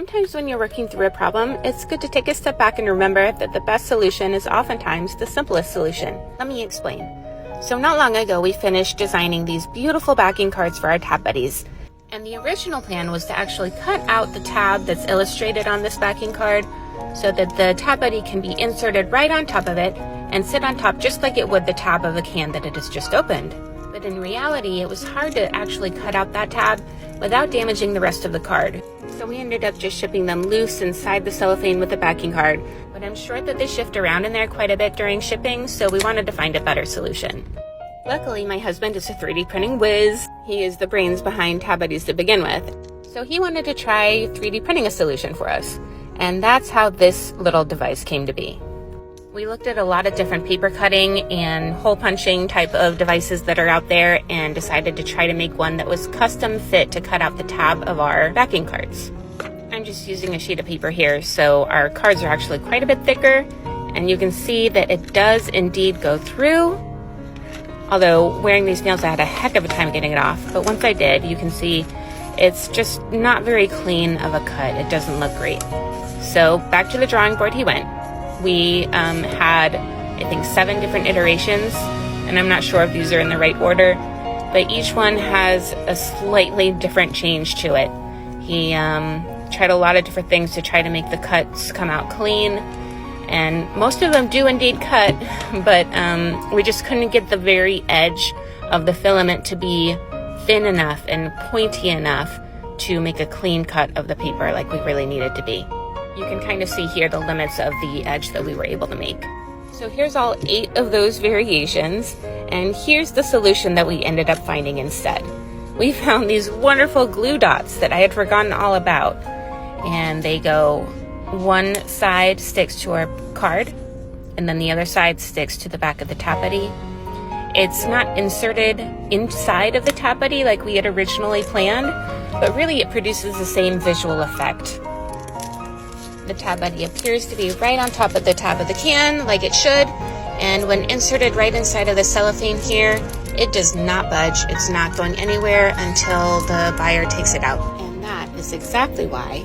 Sometimes when you're working through a problem, it's good to take a step back and remember that the best solution is oftentimes the simplest solution. Let me explain. So not long ago, we finished designing these beautiful backing cards for our Tab Buddies. And the original plan was to actually cut out the tab that's illustrated on this backing card so that the Tab Buddy can be inserted right on top of it and sit on top just like it would the tab of a can that it has just opened. But in reality, it was hard to actually cut out that tab without damaging the rest of the card. So we ended up just shipping them loose inside the cellophane with the backing card. But I'm sure that they shift around in there quite a bit during shipping, so we wanted to find a better solution. Luckily, my husband is a 3D printing whiz. He is the brains behind Tab Buddies to begin with. So he wanted to try 3D printing a solution for us. And that's how this little device came to be. We looked at a lot of different paper cutting and hole punching type of devices that are out there and decided to try to make one that was custom fit to cut out the tab of our backing cards. I'm just using a sheet of paper here, so our cards are actually quite a bit thicker, and you can see that it does indeed go through. Although wearing these nails, I had a heck of a time getting it off, but once I did, you can see it's just not very clean of a cut. It doesn't look great. So back to the drawing board he went. We had, I think, 7 different iterations, and I'm not sure if these are in the right order, but each one has a slightly different change to it. He tried a lot of different things to try to make the cuts come out clean, and most of them do indeed cut, but we just couldn't get the very edge of the filament to be thin enough and pointy enough to make a clean cut of the paper like we really needed to be. You can kind of see here the limits of the edge that we were able to make. So here's all 8 of those variations, and here's the solution that we ended up finding instead. We found these wonderful glue dots that I had forgotten all about, and they go, one side sticks to our card, and then the other side sticks to the back of the Tab Buddy. It's not inserted inside of the Tab Buddy like we had originally planned, but really it produces the same visual effect. The Tab Buddy appears to be right on top of the tab of the can, like it should, and when inserted right inside of the cellophane here, it does not budge. It's not going anywhere until the buyer takes it out. And that is exactly why